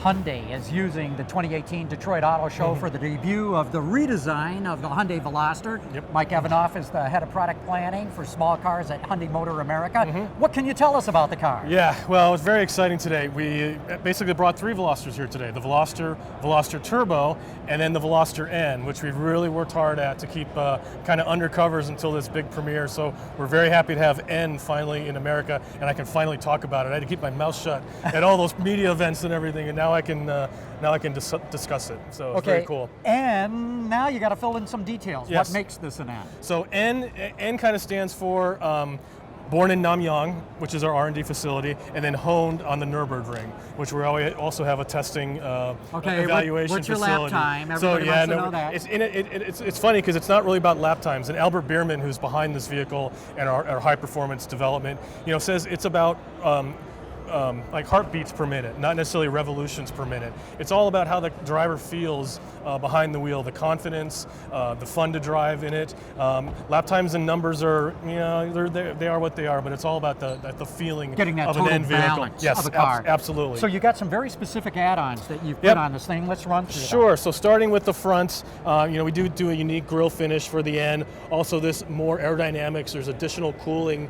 Hyundai is using the 2018 Detroit Auto Show for the debut of the redesign of the Hyundai Veloster. Yep. Mike Evanoff is the head of product planning for small cars at Hyundai Motor America. What can you tell us about the car? Yeah, well, it's very exciting today. We basically brought 3 Velosters here today. The Veloster, Veloster Turbo, and then the Veloster N, which we've really worked hard at to keep kind of undercovers until this big premiere. So we're very happy to have N finally in America, and I can finally talk about it. I had to keep my mouth shut at all those media events and everything, and now I can discuss it. So it's very cool. And now you got to fill in some details. Yes. What makes this an N? So N kind of stands for born in Namyang, which is our R&D facility, and then honed on the Nurburgring, which we also have a testing evaluation what's your facility. lap time? Everybody wants to know that. It's funny because it's not really about lap times. And Albert Bierman, who's behind this vehicle and our high performance development, says it's about like heartbeats per minute, not necessarily revolutions per minute. It's all about how the driver feels behind the wheel, the confidence, the fun to drive in it. Lap times and numbers are, they are what they are, but it's all about the feeling getting that of total an end vehicle. balance Yes, of a car. Absolutely. So you got some very specific add-ons that you've put on this thing. Let's run through Sure. So starting with the front, we do a unique grille finish for the N. Also, this more aerodynamics. There's additional cooling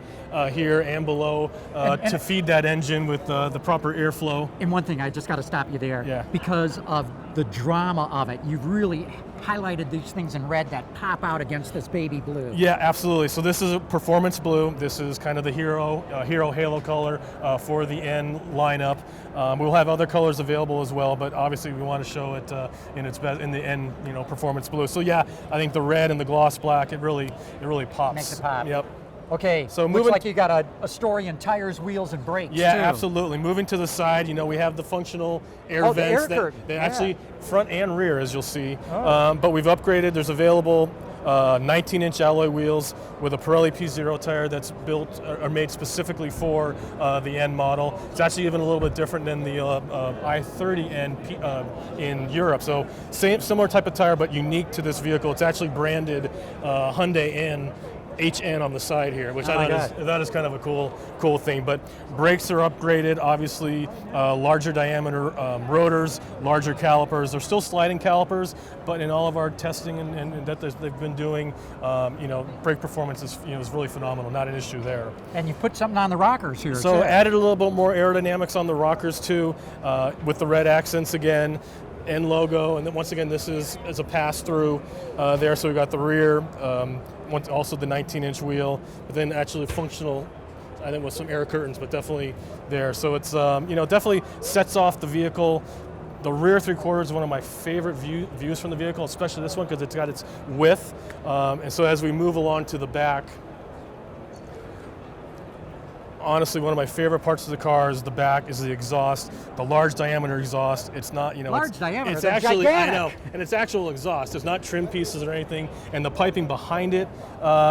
here and below to feed that engine with the proper airflow. And one thing, I just got to stop you there. Yeah. Because of the drama of it, you've really highlighted these things in red that pop out against this baby blue. Yeah, absolutely. So this is a performance blue. This is kind of the hero halo color for the N lineup. We'll have other colors available as well, but obviously we want to show it in its best in the N performance blue. So yeah, I think the red and the gloss black, it really pops. Makes it pop. Yep. Okay, so looks like you got a story in tires, wheels, and brakes. Yeah, too. absolutely. Moving to the side, we have the functional air vents that actually front and rear, as you'll see. But we've upgraded. There's available 19-inch alloy wheels with a Pirelli P0 tire that's built or made specifically for the N model. It's actually even a little bit different than the i30N in Europe. So similar type of tire, but unique to this vehicle. It's actually branded Hyundai N. HN on the side here, which I thought is kind of a cool thing. But brakes are upgraded, obviously, larger diameter rotors, larger calipers. They're still sliding calipers, but in all of our testing and that they've been doing, brake performance is really phenomenal. Not an issue there. And you put something on the rockers here. So added a little bit more aerodynamics on the rockers too, with the red accents again. N logo, and then once again this is a pass-through there, so we got the rear, also the 19-inch wheel, but then actually functional, I think with some air curtains, but definitely there. So it's definitely sets off the vehicle. The rear 3/4 is one of my favorite views from the vehicle, especially this one because it's got its width, and so as we move along to the back, honestly, one of my favorite parts of the car is the back, is the exhaust, the large diameter exhaust. It's not, large diameter. It's actually, gigantic. I know, and it's actual exhaust. It's not trim pieces or anything, and the piping behind it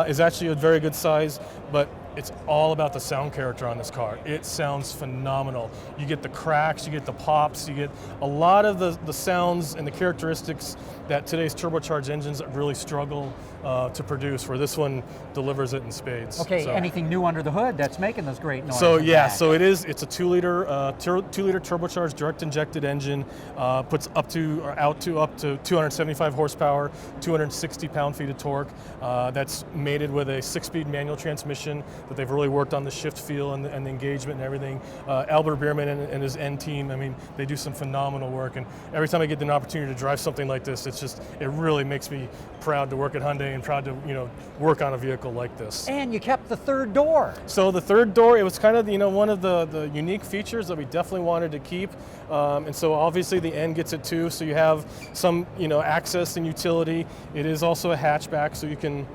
is actually a very good size. But it's all about the sound character on this car. It sounds phenomenal. You get the cracks, you get the pops, you get a lot of the sounds and the characteristics that today's turbocharged engines really struggle to produce, where this one delivers it in spades. Okay, so anything new under the hood that's making this great noise? So yeah, so it's a 2-liter turbocharged direct injected engine, puts up to 275 horsepower, 260 pound-feet of torque. That's mated with a 6-speed manual transmission that they've really worked on the shift feel and the engagement and everything. Albert Bierman and his N team, I mean, they do some phenomenal work, and every time I get an opportunity to drive something like this, it really makes me proud to work at Hyundai and proud to work on a vehicle like this. And you kept the third door. So the third door, it was kind of one of the unique features that we definitely wanted to keep, and so obviously the N gets it too. So you have some access and utility. It is also a hatchback, so you can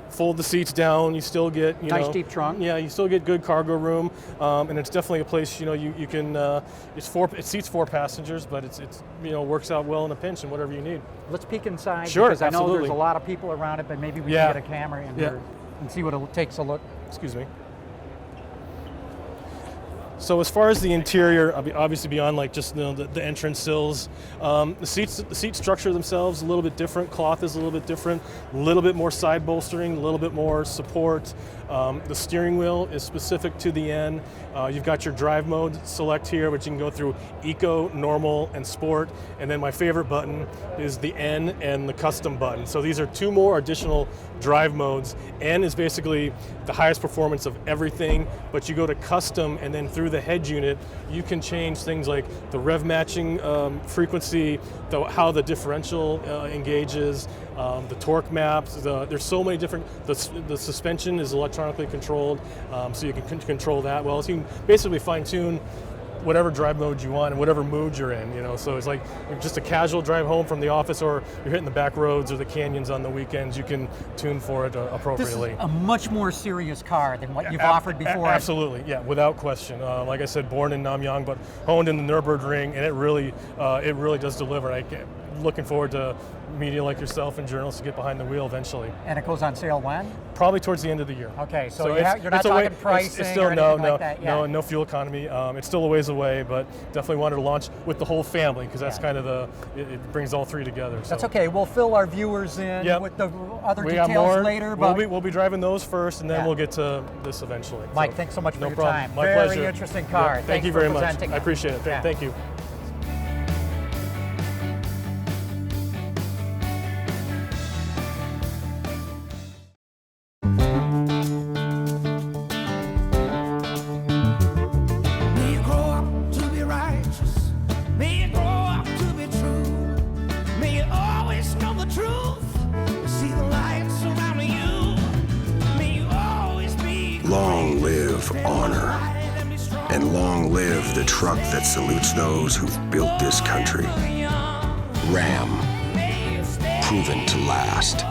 fold the seats down. You still get nice deep trunk. Yeah, you still get good cargo room, and it's definitely a place you can. It seats 4 passengers, but it's works out well in a pinch and whatever you need. Let's peek inside. Sure, because I know absolutely. there's a lot of people around it, but maybe we can get a camera in here and see what it takes a look. Excuse me. So as far as the interior, obviously beyond like just the entrance sills, the seat structure themselves a little bit different. Cloth is a little bit different, a little bit more side bolstering, a little bit more support. The steering wheel is specific to the N. You've got your drive mode select here, which you can go through Eco, Normal, and Sport. And then my favorite button is the N and the Custom button. So these are two more additional drive modes. N is basically the highest performance of everything, but you go to Custom, and then through the head unit, you can change things like the rev matching frequency, how the differential engages, the torque maps. There's so many different. The suspension is electronically controlled, so you can control that well. So you can basically fine tune whatever drive mode you want and whatever mood you're in, you know. So it's like just a casual drive home from the office, or you're hitting the back roads or the canyons on the weekends, you can tune for it appropriately. This is a much more serious car than what you've offered before. Absolutely, yeah, without question. Like I said, born in Namyang, but honed in the Nurburgring, and it really does deliver. I'm looking forward to media like yourself and journalists to get behind the wheel eventually. And it goes on sale when? Probably towards the end of the year. Okay, so you're not talking pricing it's still, or anything like that yet? No fuel economy. It's still a ways away, but definitely wanted to launch with the whole family, because that's kind of it brings all three together. So. That's okay. We'll fill our viewers in with the other we details got more. later. We'll be driving those first, and then we'll get to this eventually. Mike, so, thanks so much for your problem. time. My Very pleasure. interesting car. Yeah, thank you very much. I appreciate it. Yeah. Thank you. Long live honor, and long live the truck that salutes those who've built this country. Ram, proven to last.